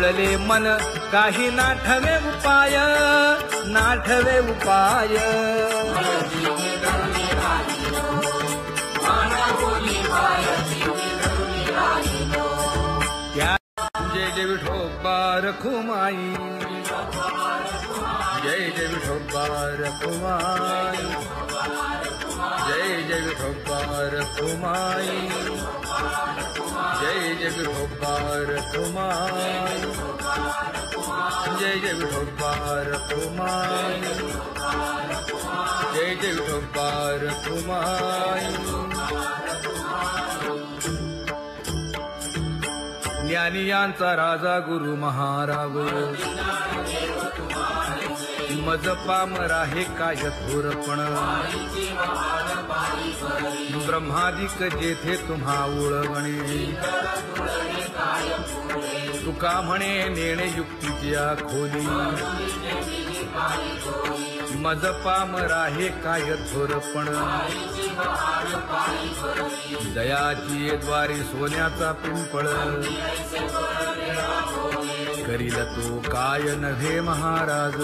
सुचले मन काही नाठवे उपाय, नाठवे उपाय. जय जय विठोबा रखुमाई, जय जय विठोबा रखुमाई, जय जय विठोबा रखुमाई, जय जय विठोबा रखुमाई, जय जय विठोबा रखुमाई, जय जय विठोबा रखुमाई. ज्ञानियांचा राजा गुरु महाराव, मज पामरा हे काय थोरपण. ब्रह्मादिक जेथे तुम्हा उळवणे, तुका म्हणे नेणे युक्तीची खोली. मज पामरा हे काय थोरपण. दयाची द्वारी सोन्याचा पिंपळ, करील तो काय नव्हे महाराज.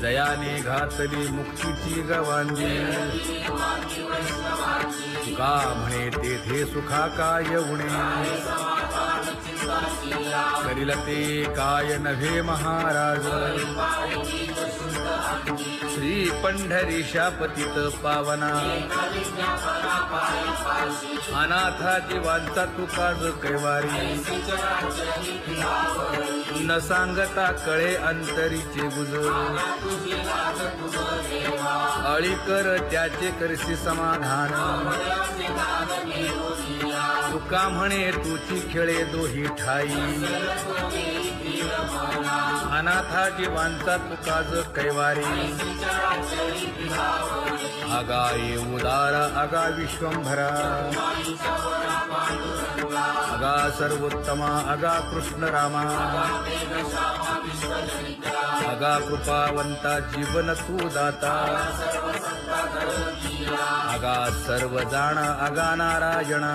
दयाने घातली मुक्तीची गवांजी, तुका म्हणे तेथे सुखा काय उणे. करील ते काय नव्हे महाराज. श्री पंढरीशा पतित पावना, अनाथा जीवांचा तुकाज कैवारी. न सांगता कळे अंतरीचे गुज, अळी कर त्याचे करशी समाधान. तुका म्हणे तुची खेळे दोही ठाई. अनाथा जीवांचा तुकाज कैवारी. अगा ये उदारा अगा विश्वंभरा, अगा सर्वोत्तमा अगा कृष्ण रामा. अगा कृपावंता जीवन तू दाता. अगा सर्व जाणा अगा नारायणा.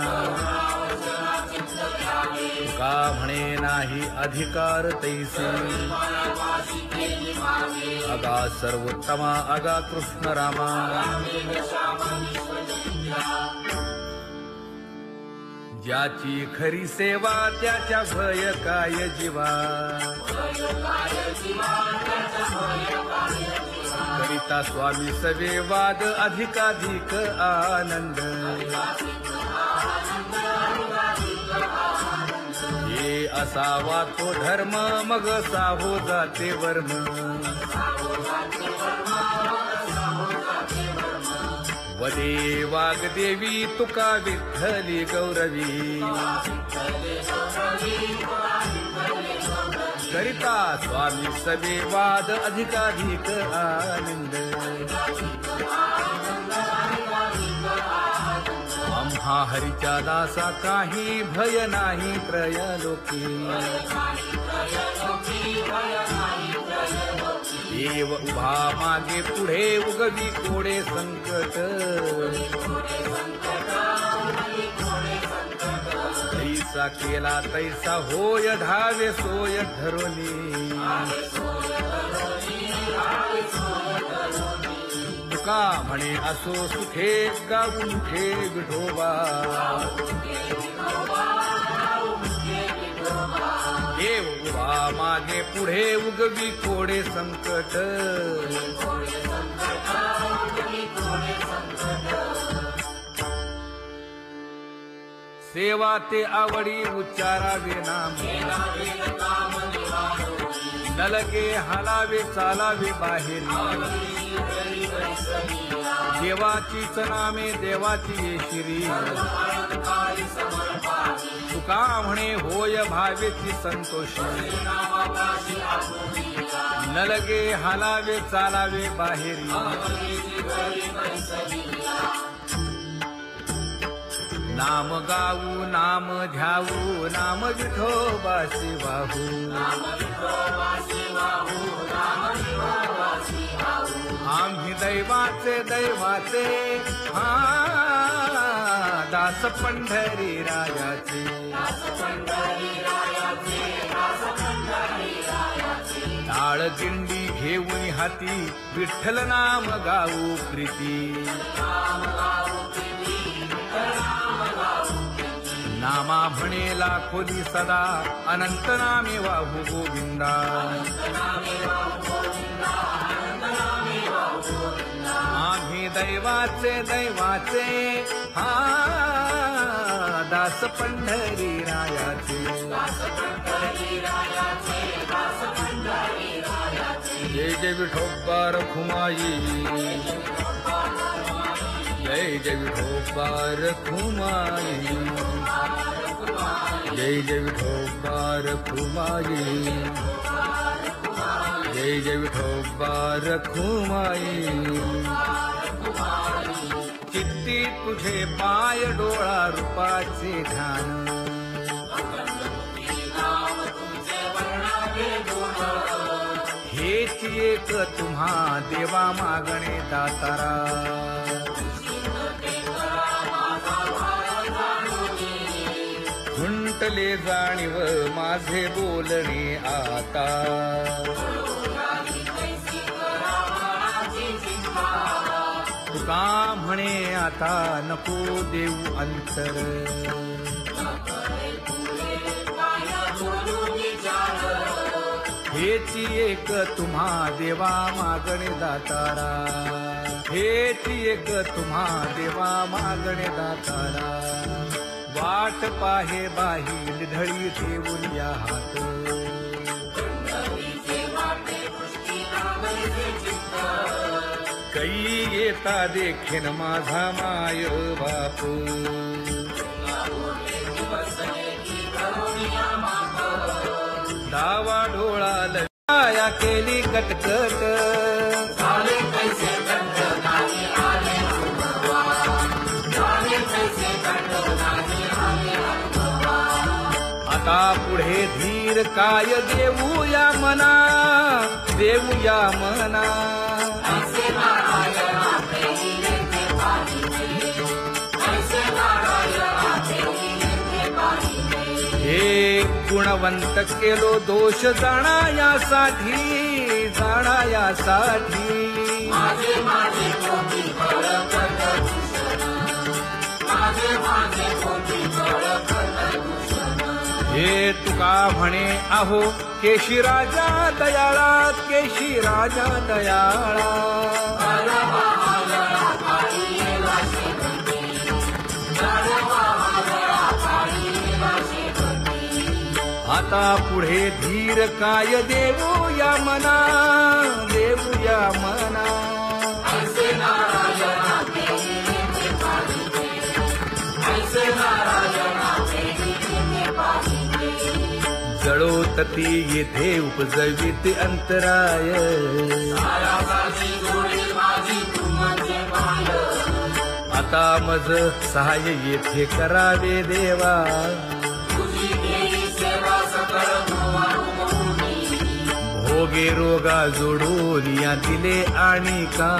तुका म्हणे नाही अधिकार तैसे. अगा सर्वोत्तमा अगा कृष्ण रामा. ज्याची खरी सेवा त्याच्या भय काय जीवा. करिता स्वामी सवे वाद अधिकाधिक आनंद. ये असावा तो धर्म मग साहो जाते वर्म. वदे वाग्देवी तुका विठ्ठली गौरवी. करिता स्वामी सवे वाद अधिकाधिक आनंद. आम्हा हरीच्या दासा काही भय नाही त्रयलोकी. देव उभा मागे पुढे उगवी कोडे संकट. तैसा केला तैसा होय धावे सोय धरोनी. तुका म्हणे असो सुखे गाऊ मुखे विठोबा. देव उभा मागे पुढे उगवी कोडे संकट. सेवा ते आवडी उच्चारावे नाम. नलगे हालावे चालावे बाहेरी. देवाचीच नामे देवाची येशिरी. तुका म्हणे होय भावेची संतोषी. नलगे हालावे चालावे बाहेरी. नाम गाऊ नाम ध्याऊ नाम विठोबासी वाहू. आम्ही दैवाचे दैवाचे दास पंढरी रायाचे टाळ दिंडी घेऊन हाती विठ्ठल नाम गाऊ प्रीती नामा म्हणेला खोली सदा अनंत नामे वाहू गोविंदा आम्ही दैवाचे हा दास पंढरी रायाचे जय जय विठोबा रखुमाई जय जय विठोबा रखुमाई जय जय विठोबा रखुमाई जय जय विठोबा रखुमाई चित्ती तुझे पाय डोळा रूपाचे ध्यान हेच एक तुम्हा देवा मागणे दातारा खुंटले जाणीव माझे बोलणे आता तुका म्हणे आता नको देऊ अंतर हेच एक तुम्हा देवा मागणे दातारा हेच एक तुम्हा देवा मागणे दातारा वाट पाहे बाही ढळी ठेवून या हात कै येता देखीन माझा माय बाप डावा डोळा लया केली कटकट आता पुढे धीर काय देऊया मना देऊया मना हे गुणवंत केलो दोष जाणायासाठी हे तुका म्हणे आहो केशी राजा दयाळा केशी राजा दयाळा आता पुढे धीर काय देऊया मना देऊया मना जळोतती येथे उपजवित अंतराय आता मज सहाय्य येथे करावे देवा भोगे रोगा जोडून या दिले आणि का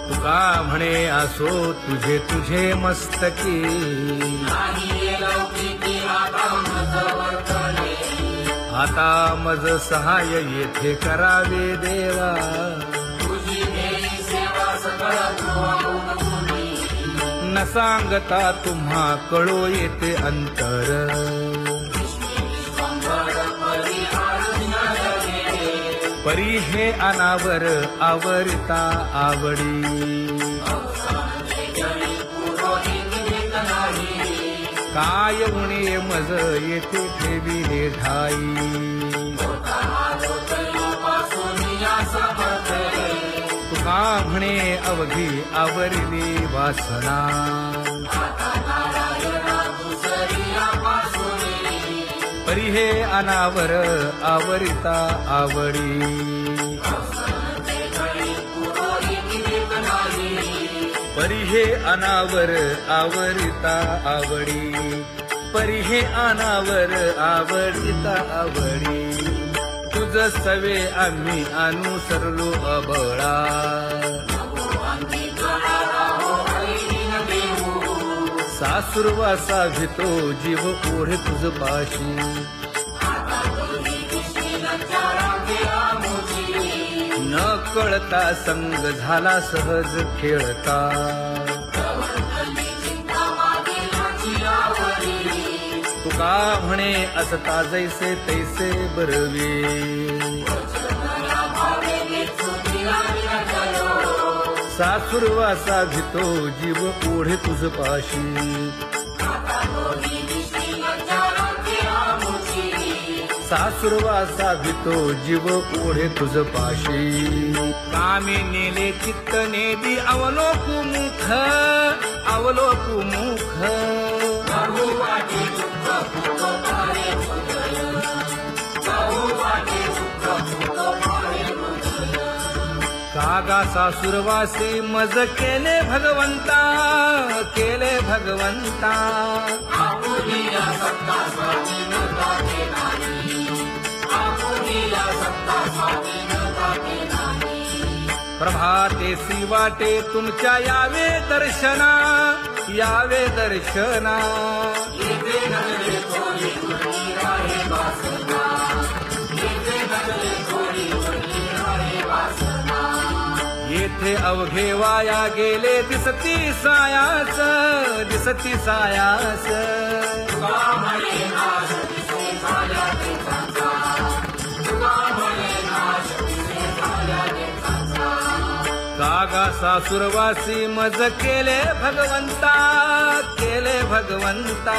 तुका म्हणे असो तुझे तुझे मस्तकी आता मज सहाय्य येथे करावे देवा न सांगता तुम्हा कळो येते अंतर परी हे अनावर आवरता आवडी काय उणे मज येथे ठेविले ठाई तुका म्हणे अवघी आवरली वासना परी हे अनावर आवरिता आवडी परी हे अनावर आवरिता आवडी परी हे अनावर आवडिता आवडी तुझ सवे आम्ही अनुसरलो अबळा सासुरवासा भितो जीव ओढे तुझ पाशी न कळता संग झाला सहज खेळता तुका म्हणे असता जैसे तैसे बरवे सासुरवासा भितो जीव ओढे तुझ पाशी सासुरवासा भितो जीव ओढे तुझ पाशी कामी नेले चित्त नेदी अवलोकु मुख अवलोकु मुख कागा सासुरवासी मज केले भगवंता केले भगवंता प्रभातेसी वाटे तुमच्या यावे दर्शना यावे दर्शना येथे अवघे वाया गेले दिसती सायास दिसती सायास कागा सासुरवासी मज केले भगवंता केले भगवंता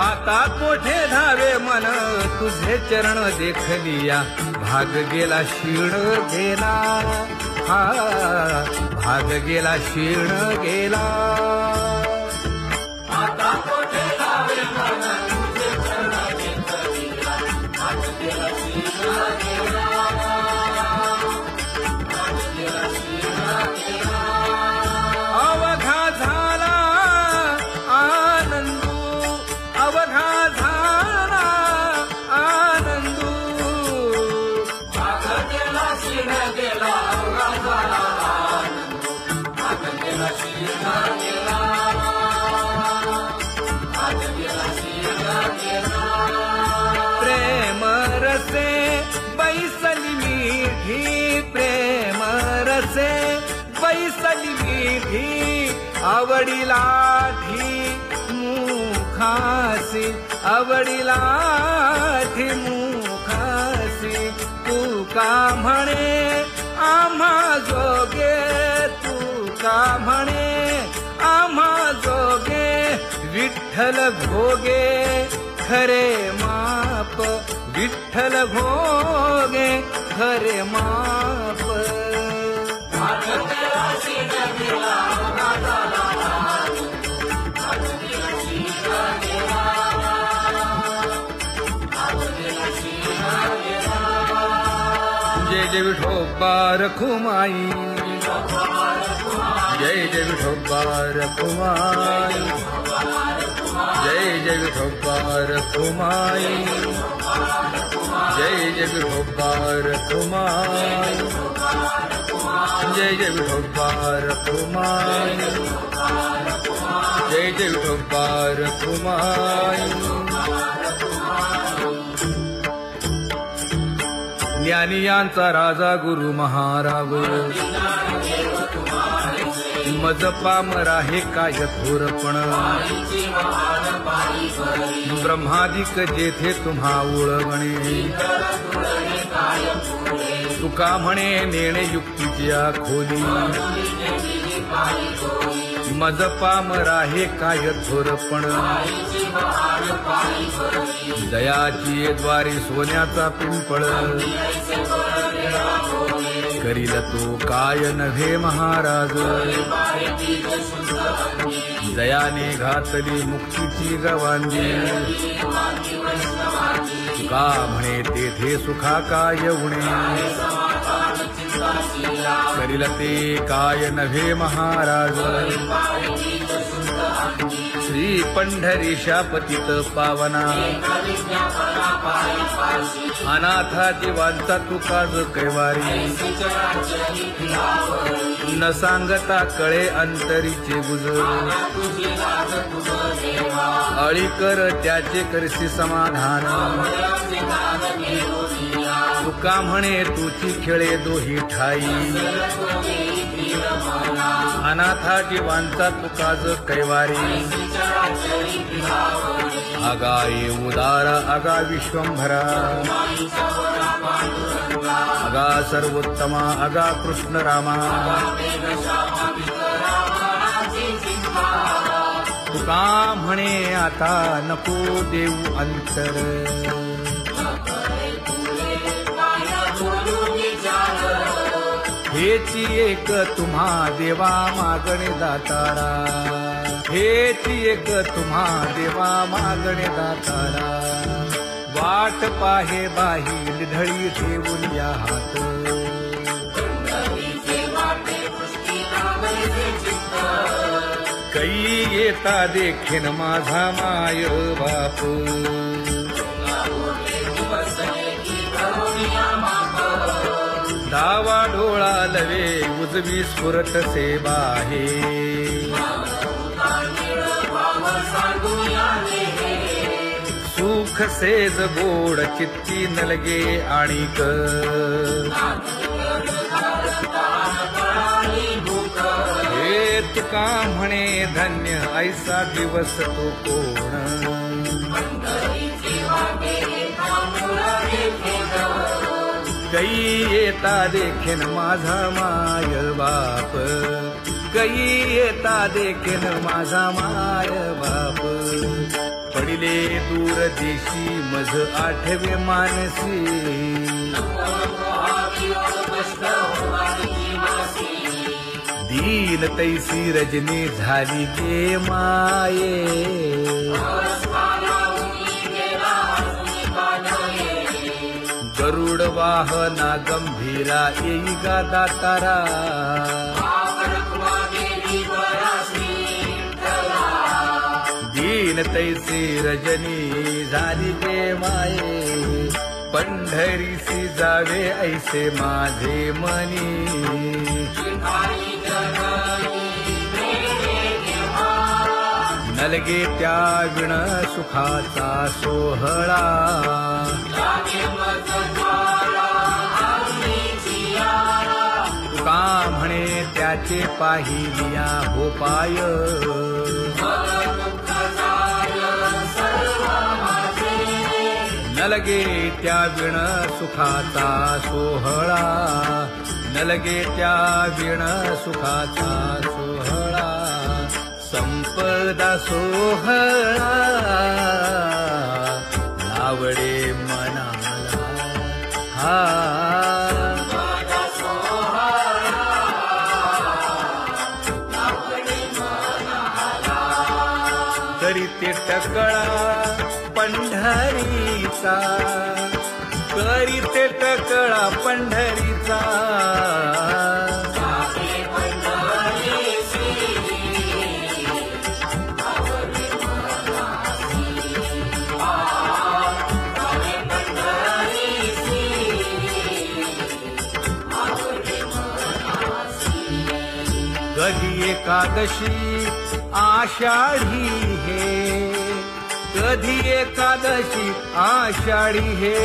आता कोठे धावे मन तुझे चरण देखलिया भाग गेला क्षीण गेला हा भाग गेला क्षीण गेला आता कोठे धावे मन तुझे चरण देखलिया भाग गेला क्षीण गेला भाग गेला क्षीण गेला अवघा झाला आनंदू अवघा झाला आनंदू भाग गेला क्षीण गेला अवघा झाला आनंदू भाग गेला क्षीण गेला भाग गेला क्षीण गेला प्रेम रसे बैसली मीठी प्रेम रसे बैसली मीठी आवडीलाठी मुखासी आवडीलाठी मुखासी तू का म्हणे आम्हा जोगे तू का म्हणे आम्हा जोगे विठ्ठल भोगे खरे माप विठ्ठल भोगे खरे माप जय जय विठोबा रखुमाई जय जय विठोबा रखुमाई जय जय विठोबा रखुमाई जय जय विठोबा रखुमाई जय जय विठोबा रखुमाई जय जय विठोबा रखुमाई ज्ञानियांचा राजा गुरु महाराज मज पामरा हे काय थोरपण ब्रह्मादिक जेथे तुम्हा उळवणे तुका म्हणे नेणे युक्तीच्या खोली मज पामरा हे काय थोरपण दयाची द्वारी सोन्याचा पिंपळ करील तो काय नव्हे महाराज दयाने घातली मुक्तीची गवांगी तुका म्हणे तेथे सुखा काय उणे करील ते काय नव्हे महाराज श्री पंढरीशा पतित पावना अनाथा जीवांचा तुकाज कैवारी न सांगता कळे अंतरीचे गुज अळी कर त्याचे करसी समाधान तुका म्हणे तुची खेळे दोही ठाई अनाथा जीवांचा तुकाज कैवारी आगा ये उदारा आगा विश्वंभरा आगा सर्वोत्तमा आगा कृष्ण रामा तुका म्हणे आता नको देऊ अंतर हेची एक तुम्हा देवा मागणे दातारा हेची एक तुम्हा देवा मागणे दातारा वाट पाहे बाही ढळी ठेवून या हात कै येता देखीन माझा माय बाप डावा डोळा लवे उजवी स्फुरत सेवा हे सुख सेज गोड चित्ती नलगे आणिक हे तुका म्हणे धन्य ऐसा दिवस तो कोण कै येता देखीन माझा माय बाप कै येता देखीन माझा माय बाप पडिले दूर देशी मज आठवे मानसी दीन तैसी रजनी झाली गे माये गरुड वाहना गंभीरा येई गा दातारा दीन तैसी रजनी झाली गे माये पंढरीसी जावे ऐसे माझे मनी नलगे त्या विण सुखाचा सोहळा तुका म्हणे त्याचे पाहिलिया हो पाय नलगे त्या विण सुखाचा सोहळा नलगे त्या विण सुखाचा सोहळा संपदा सोहळा आवडे मनाला हा करीते टकळा पंढरीचा करीते टकळा पंढरीचा कधी एकादशी आषाढी हे कधी एकादशी आषाढी हे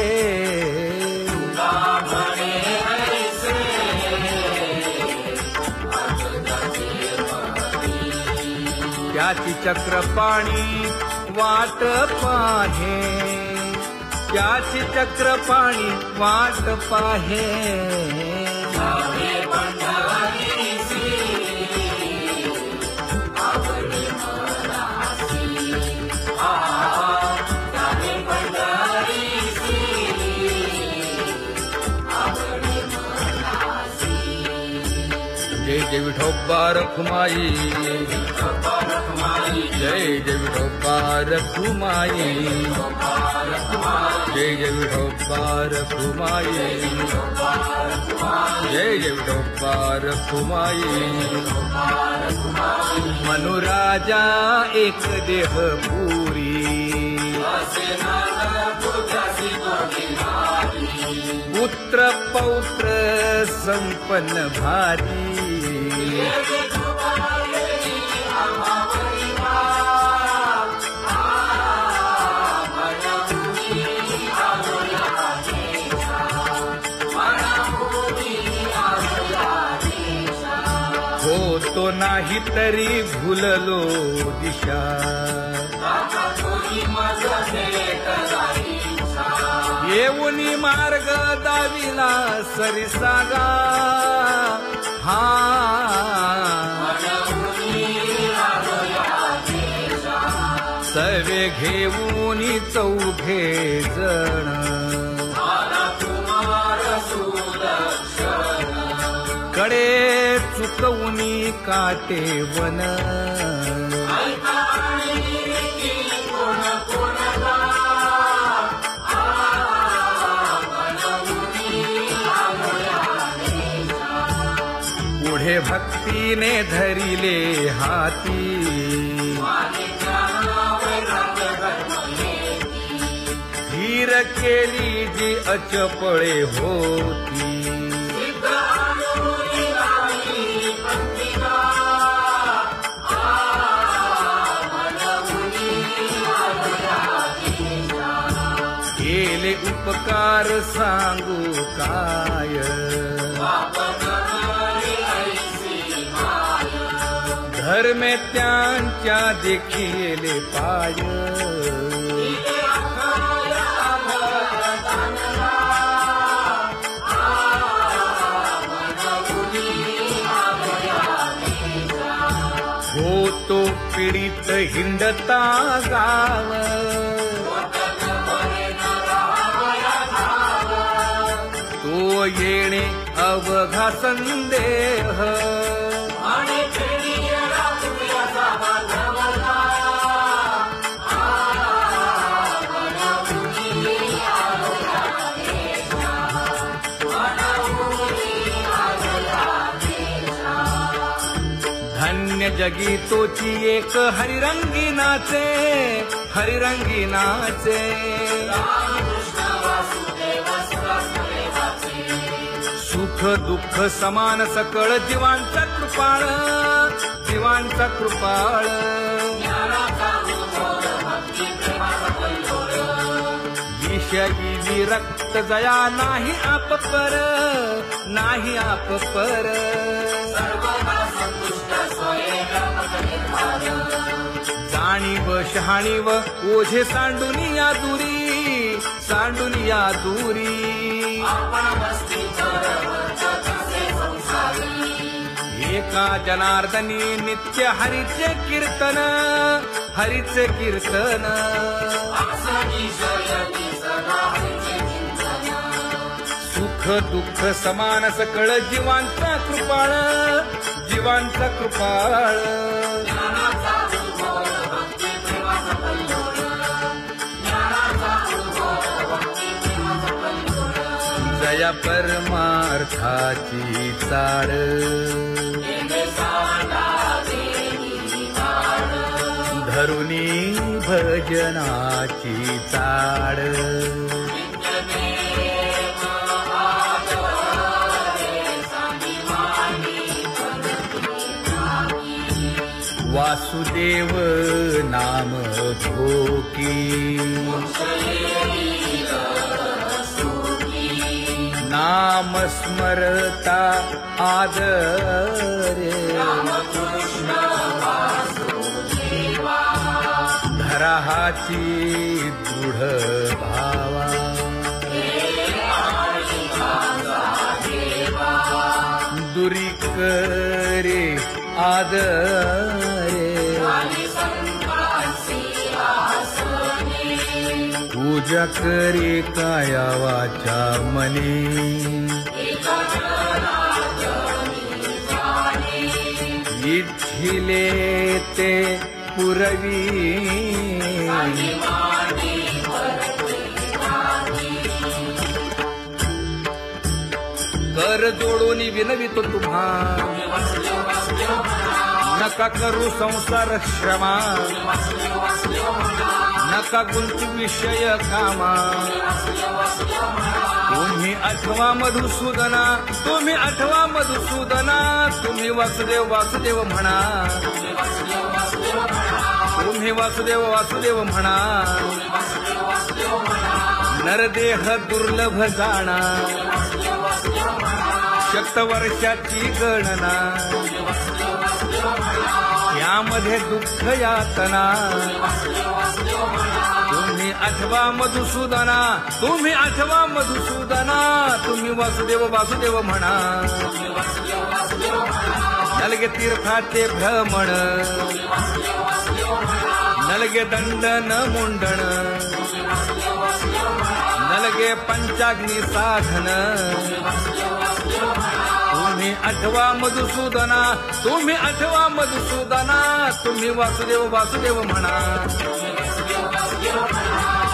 त्याची चक्रपाणी वाट पाहे त्याची चक्रपाणी वाट पाहे जय विठोबा रखुमाई, जय जय विठोबा रखुमाई, जय जय विठोबा रखुमाई, जय जय विठोबा रखुमाई. मनुराजा एक देह पुरी, पुत्र पौत्र संपन्न भारी. होतो नाही तरी भुललो दिशा, येऊनी मार्ग दाविला सरिसागा. हा सवे घेऊनी चौघे जण, कडे चुकवूनी काटे वन. पुढे भक्तीने धरिले हाती, धीर केली जी अचपळे होती. केले उपकार सांगू काय, धर्मे त्यांच्या देखिले पाय. होतो पीडित हिंडता गाव, तो येणे अवघा संदेह. धन्य जगी तोची एक हरिरंगी नाचे, हरिरंगी नाचे. सुख दुःख समान सकळ जीवांचा कृपाळ, जीवांचा कृपाळ. विषयी विरक्त जया नाही आप पर, नाही आप पर. जाणीव शहाणीव ओझे सांडुनिया दुरी, सांडुनिया दुरी. एका जनार्दनी नित्य हरीचे कीर्तन, हरीचे कीर्तन. सुख दुःख समान सकळ जीवांचा कृपाळ, जीवांचा कृपाळ. जया परमार्थाची चाड, धरुनी भजनाची चाड. वासुदेव नाम धोकी, नाम स्मरता आदरे. धराहाची दृढ भावा, दुरी करे आदरे. पूजा करे काया वाचा मने, इच्छिले ते पुरवी कर जोडून विनवितो तुम्हा नका करू संसार श्रमा नका गुंतू विषय कामा तुम्ही आठवा मधुसूदना तुम्ही आठवा मधुसूदना तुम्ही वासुदेव वासुदेव म्हणा तुम्ही वासुदेव वासुदेव म्हणा नरदेह दुर्लभ जाणा शतवर्षाची गणना यामध्ये दुःख यातना तुम्ही आठवा मधुसूदना तुम्ही आठवा मधुसूदना तुम्ही वासुदेव वासुदेव म्हणा नलगे तीर्थाचे भ्रमण नलगे दंडन मुंडण नलगे पंचाग्नी साधन तुम्ही आठवा मधुसूदना तुम्ही आठवा मधुसूदना तुम्ही वासुदेव वासुदेव म्हणा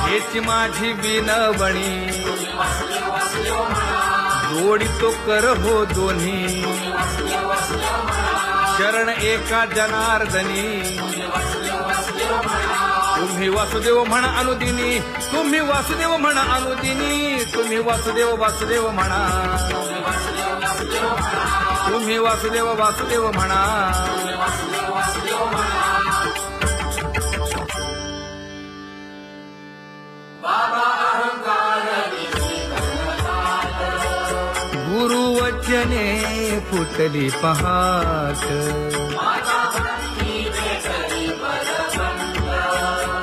हेची माझी विनवणी जोडितो कर हो दोन्ही शरण एका जनार्दनी तुम्ही वासुदेव म्हणा अनुदिनी तुम्ही वासुदेव म्हणा अनुदिनी तुम्ही वासुदेव वासुदेव म्हणा तुम्ही वासुदेव वासुदेव म्हणा गुरुवचने फुटली पहाट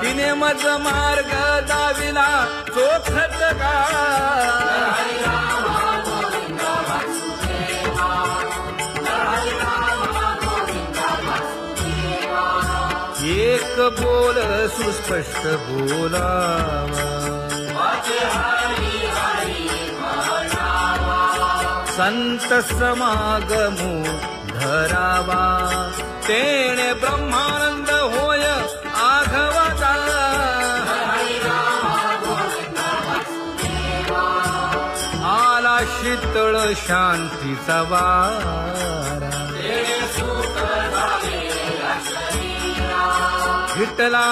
तिने मज मार्ग दाविला चोखत का एक बोल सुस्पष्ट बोलावा संत समागमो धरावा तेणे ब्रह्मानंद होय आघवता आला शीतळ शांतीचा वारा विठला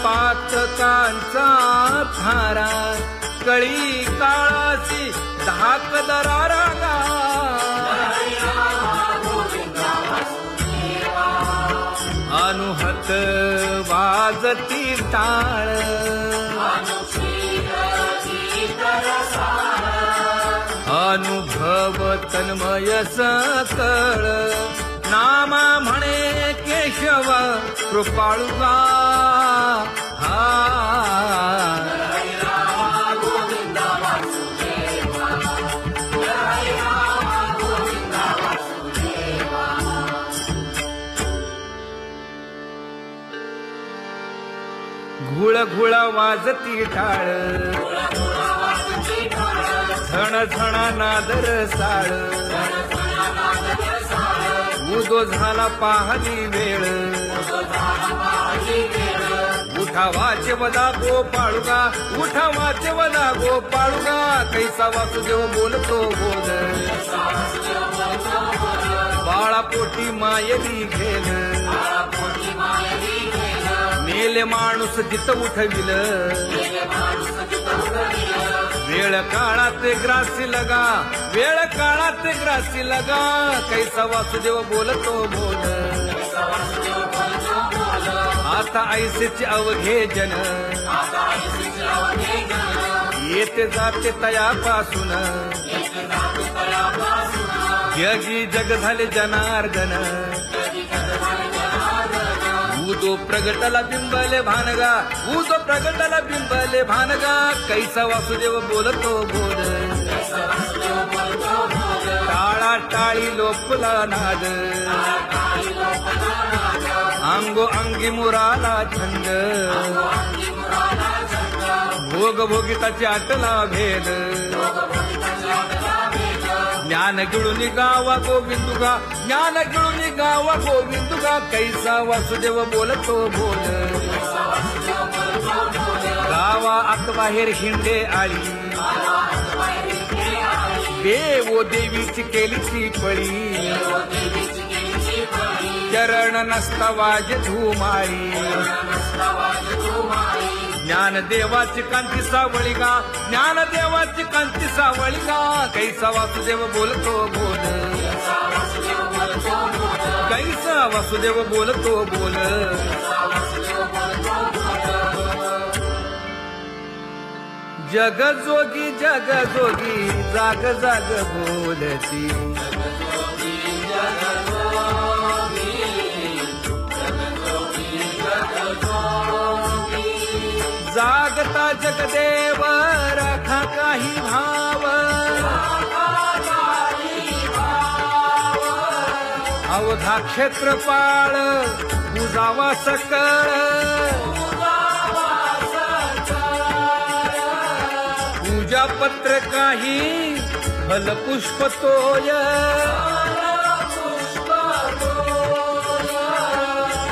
पातकांचा थारा कळी काळाची धाक दरारा अनुहत वाजती टाळ अनुभव तन्मय सकळ नामा म्हणे केशव कृपाळुगा घुळ घुळ वाजती टाळ झण झण नादर साळ उदो झाला पाहली वेळ उठा वाचे वदा गोपाळुगा उठा वाचे वदा गोपाळुगा कैसा वासुदेव बोलतो बोल बाळा पोटी मायली घेल मेले माणूस जित उठविल वेळ काळात ग्रासी लगा वेळ काळात ग्रासी लगा कैसा वासुदेव बोलतो बोल आता ऐसेचे अवघे जन येते जाते तयापासून जगी जग झाले जनार्दन उदो प्रगटला बिंबले भानगा उदो प्रगटला बिंबले भानगा कैसा वासुदेव बोलतो बोल टाळा टाळी लोपला नाद अंगो अंगी मुराला छंद भोग भोगिताची आटला भेद ज्ञान गिळून गावा गोविंदुगा, ज्ञान गिळून गावा गोविंदुगा, कैसा वासुदेव बोलतो बोल. गावा आत बाहेर हिंडे आळी, देवो देवीची केलीची पळी, चरण नसता वाज धुमाळी. ज्ञानदेवाची कांती सावळी गा, ज्ञानदेवाची कांती सावळी गा, कैसा वासुदेव बोलतो बोल. कैसा वासुदेव बोलतो बोल. जग जोगी जाग जाग बोलती. जागता जगदेव राखा काही भाव, अवधा क्षेत्रपाळ पूजावा सकळ. पूजा पत्र काही फलपुष्प तोय,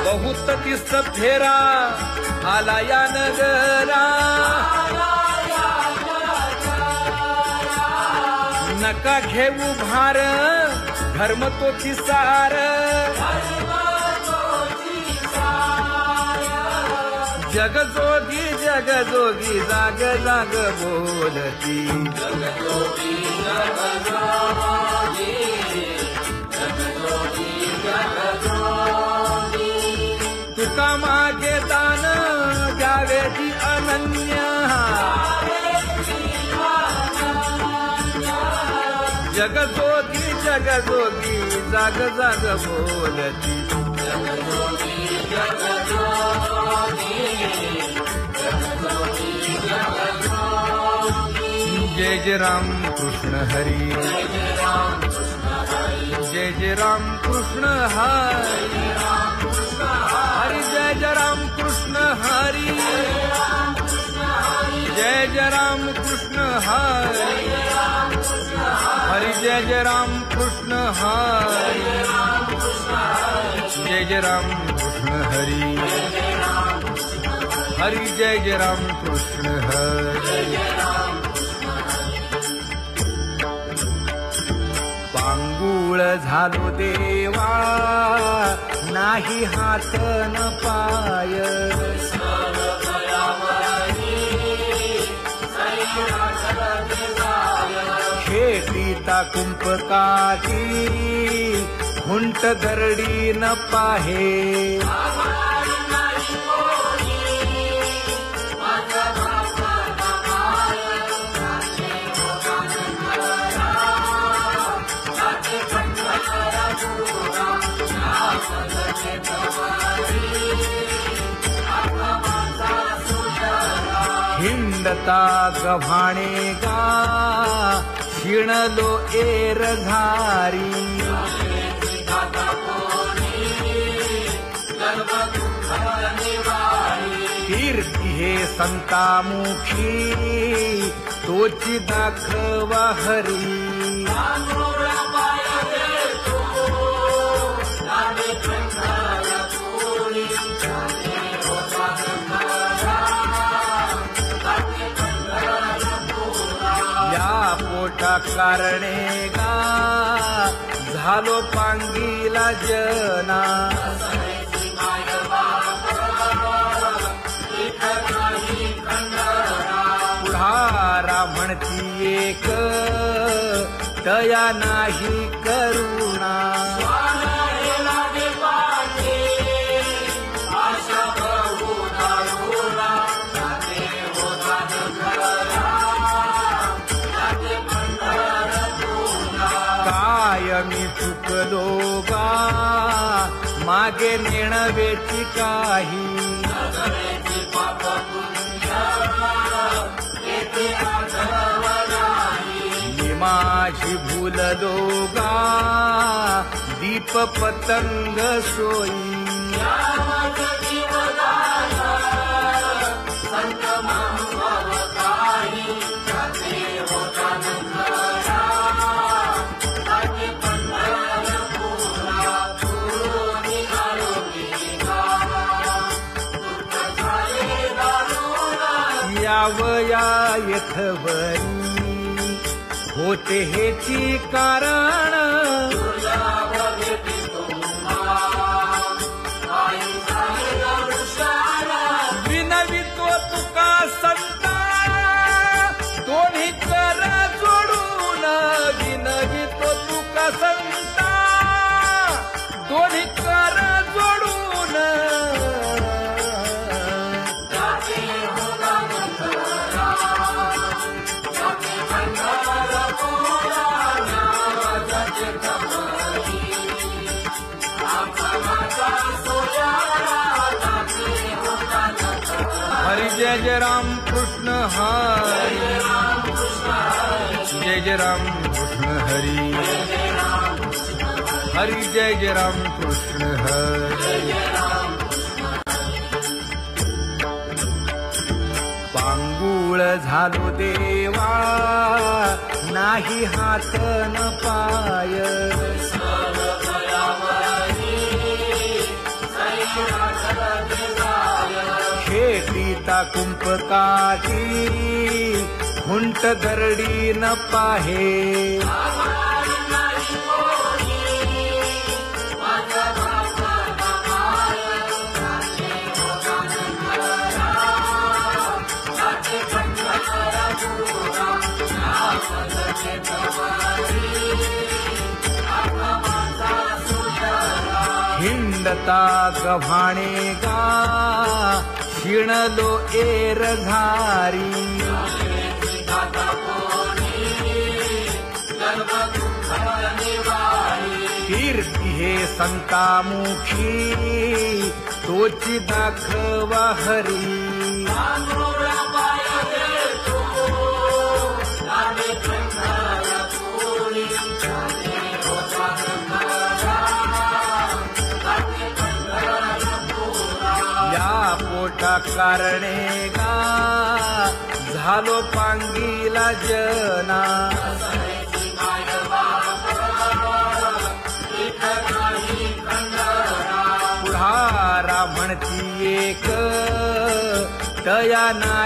बहुत तीस फेरा आला या नगरा. नका घेऊ भार धर्म तोची सार, जग जोगी जाग जाग बोलती. तुका मागे दान द्यावे ती अनन्य, जग जोगी जाग जाग बोलती. जय जय राम कृष्ण हरी, जय जय राम कृष्ण हरी, हरि जय जय राम कृष्ण हरी, जय जय राम कृष्ण हरी, हरि जय जय राम कृष्ण हरी, जय जय राम कृष्ण हरी, हरि जय जय राम कृष्ण हरी. पांगुळ झालो देवा नाही हात न पाय, खेटीता कुंपकाठी हुंट दरडी न पाहे. हिंडता गव्हाणे गा शिणलो एर घारी, कीर्ती हे संतामुखी तोची दाखवा हरी. पोटा कारणे गा झालो पांगीला जना, पुढारा म्हणती एक तया नाही करुणा. मी चुकलो गा मागे नेणवेची काही, मी माझी भूललो गा दीप पतंग सोयी. यावया येथवरी होते हेची कारण विनवितो तुका संता दोन्ही कर जोडून विनवितो तुका संता दोन्ही कर जोडून हरि जय जय राम कृष्ण हरि जय जय राम कृष्ण हरि हरि जय जय राम कृष्ण हरि पांगुळ झालो देवा नाही हात न पाय खेटीता कुंपकाठी हुंट गरडी न पाहे हिंडता गव्हाणे गा शिणलो एर घारी कीर्ती हे संतामुखी तोची दाखवा हरी पोटा कारणे गा झालो पांगीला जना पुढारा म्हणती एक तया ना